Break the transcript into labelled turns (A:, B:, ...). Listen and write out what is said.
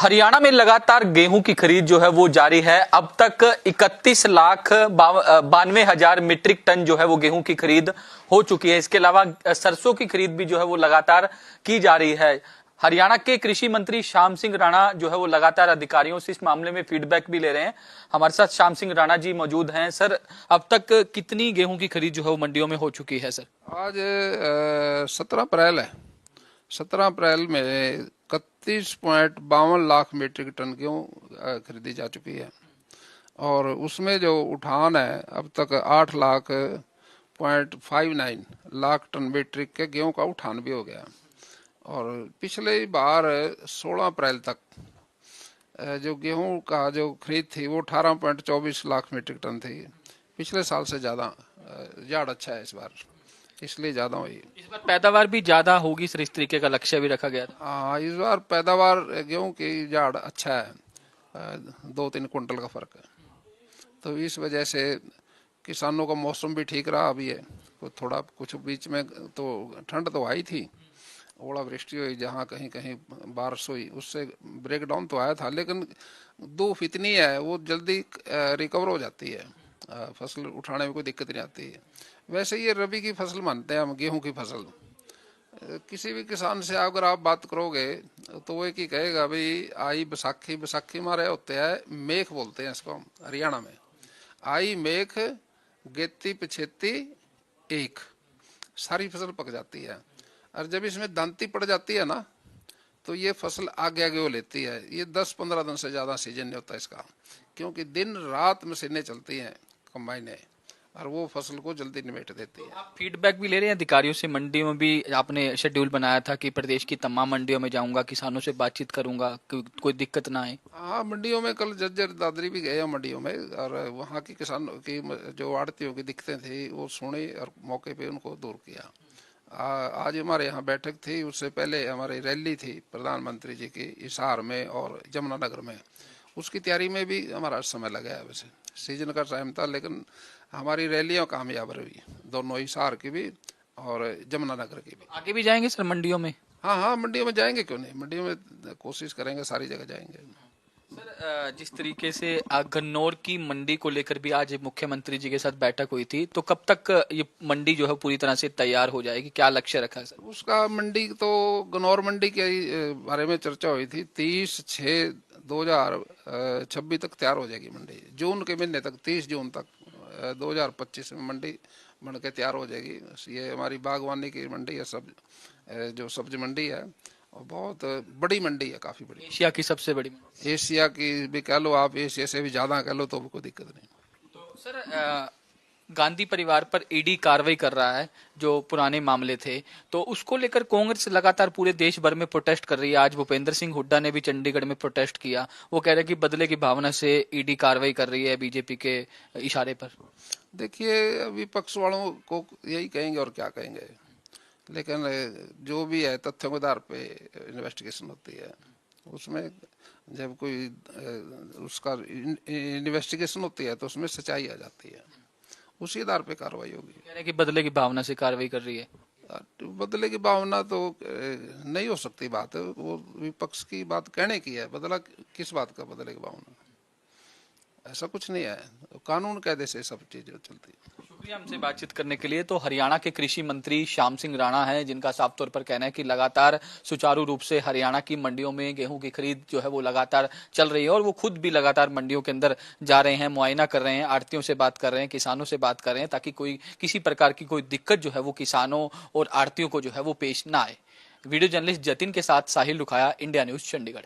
A: हरियाणा में लगातार गेहूं की खरीद जो है वो जारी है। अब तक 31,92,000 मीट्रिक टन जो है वो गेहूं की खरीद हो चुकी है। इसके अलावा सरसों की खरीद भी जो है वो लगातार की जा रही है। हरियाणा के कृषि मंत्री श्याम सिंह राणा जो है वो लगातार अधिकारियों से इस मामले में फीडबैक भी ले रहे हैं। हमारे साथ श्याम सिंह राणा जी मौजूद हैं। सर, अब तक कितनी गेहूं की खरीद जो है वो मंडियों में हो चुकी है? सर,
B: आज 17 अप्रैल है। 17 अप्रैल में 31.52 लाख मीट्रिक टन गेहूँ खरीदी जा चुकी है और उसमें जो उठान है अब तक 8.59 लाख टन मीट्रिक के गेहूँ का उठान भी हो गया। और पिछले बार 16 अप्रैल तक जो गेहूं का जो खरीद थी वो 18.24 लाख मीट्रिक टन थी। पिछले साल से ज़्यादा यार्ड अच्छा है इस बार, इसलिए ज़्यादा हुई।
A: इस बार पैदावार भी ज्यादा होगी सर, इस तरीके का लक्ष्य भी रखा गया था।
B: हाँ, इस बार पैदावार गेहूं की यार्ड अच्छा है, 2-3 कुंटल का फर्क है। तो इस वजह से किसानों का मौसम भी ठीक रहा अभी है। थोड़ा कुछ बीच में तो ठंड तो आई थी, ओलावृष्टि हुई, जहाँ कहीं कहीं बारिश हुई, उससे ब्रेक डाउन तो आया था, लेकिन धूप इतनी है वो जल्दी रिकवर हो जाती है, फसल उठाने में कोई दिक्कत नहीं आती है। वैसे ये रबी की फसल मानते हैं हम, गेहूं की फसल। किसी भी किसान से अगर आप बात करोगे तो वो एक ही कहेगा भाई आई बैसाखी। बैसाखी हमारे होते हैं मेघ, बोलते हैं इसको हम हरियाणा में। आई मेघ गेती पछेती एक, सारी फसल पक जाती है। और जब इसमें दांती पड़ जाती है ना तो ये फसल आगे आगे वो लेती है। ये 10-15 दिन से ज़्यादा सीजन नहीं होता इसका, क्योंकि दिन रात मशीनें चलती हैं, कंबाइनें, और वो फसल को जल्दी निमेट देती है।
A: आप फीडबैक भी ले रहे हैं अधिकारियों से? मंडी में भी आपने शेड्यूल बनाया था कि प्रदेश की तमाम मंडियों में जाऊंगा, किसानों से बातचीत करूंगा, कोई दिक्कत ना आए।
B: हाँ, मंडियों में कल जज्जर दादरी भी गए हैं मंडियों में, और वहाँ की किसानों की जो आड़तियों की दिक्कतें थी वो सुनी और मौके पे उनको दूर किया। आज हमारे यहाँ बैठक थी, उससे पहले हमारी रैली थी प्रधानमंत्री जी की हिसार में और यमुनानगर में। उसकी तैयारी में भी हमारा समय लगा है। वैसे सीजन का टाइम था, लेकिन हमारी रैलियाँ कामयाब रही, दोनों हिसार की भी और यमुनानगर की भी।
A: आगे भी जाएंगे सर मंडियों में?
B: हाँ हाँ, मंडियों में जाएंगे, क्यों नहीं, मंडियों में कोशिश करेंगे, सारी जगह जाएंगे।
A: सर, जिस तरीके से गन्नौर की मंडी को लेकर भी आज मुख्यमंत्री जी के साथ बैठक हुई थी, तो कब तक ये मंडी जो है पूरी तरह से तैयार हो जाएगी? क्या लक्ष्य रखा है सर?
B: उसका मंडी तो गन्नौर मंडी के बारे में चर्चा हुई थी। 30/6/2026 तक तैयार हो जाएगी मंडी। जून के महीने तक, 30 जून तक 2025 में मंडी बन के तैयार हो जाएगी। ये हमारी बागवानी की मंडी है, सब जो सब्जी मंडी है, और बहुत बड़ी मंडी है, काफ़ी बड़ी।
A: एशिया की सबसे बड़ी मंडी।
B: एशिया की भी कह लो आप, एशिया से भी ज़्यादा कह लो, तो भी कोई दिक्कत नहीं।
A: तो सर, गांधी परिवार पर ईडी कार्रवाई कर रहा है, जो पुराने मामले थे, तो उसको लेकर कांग्रेस लगातार पूरे देश भर में प्रोटेस्ट कर रही है। आज भूपेंद्र सिंह हुड्डा ने भी चंडीगढ़ में प्रोटेस्ट किया। वो कह रहे हैं कि बदले की भावना से ईडी कार्रवाई कर रही है बीजेपी के इशारे पर।
B: देखिए, विपक्ष वालों को यही कहेंगे और क्या कहेंगे, लेकिन जो भी है तथ्यों के आधार पे इन्वेस्टिगेशन होती है। उसमें जब कोई उसका इन्वेस्टिगेशन होती है तो उसमें सच्चाई आ जाती है, उसी आधार पे कार्रवाई होगी।
A: कह रहे हैं कि बदले की भावना से कार्रवाई कर रही है।
B: बदले की भावना तो नहीं हो सकती बात, वो विपक्ष की बात कहने की है। बदला किस बात का बदले की भावना? ऐसा कुछ नहीं है, कानून कायदे से सब चीजें चलती है।
A: शुक्रिया हमसे बातचीत करने के लिए। तो हरियाणा के कृषि मंत्री श्याम सिंह राणा हैं, जिनका साफ तौर पर कहना है कि लगातार सुचारू रूप से हरियाणा की मंडियों में गेहूं की खरीद जो है वो लगातार चल रही है, और वो खुद भी लगातार मंडियों के अंदर जा रहे हैं, मुआयना कर रहे हैं, आड़तियों से बात कर रहे हैं, किसानों से बात कर रहे हैं, ताकि कोई किसी प्रकार की कोई दिक्कत जो है वो किसानों और आड़तियों को जो है वो पेश ना आए। वीडियो जर्नलिस्ट जतिन के साथ साहिल लुखाया, इंडिया न्यूज, चंडीगढ़।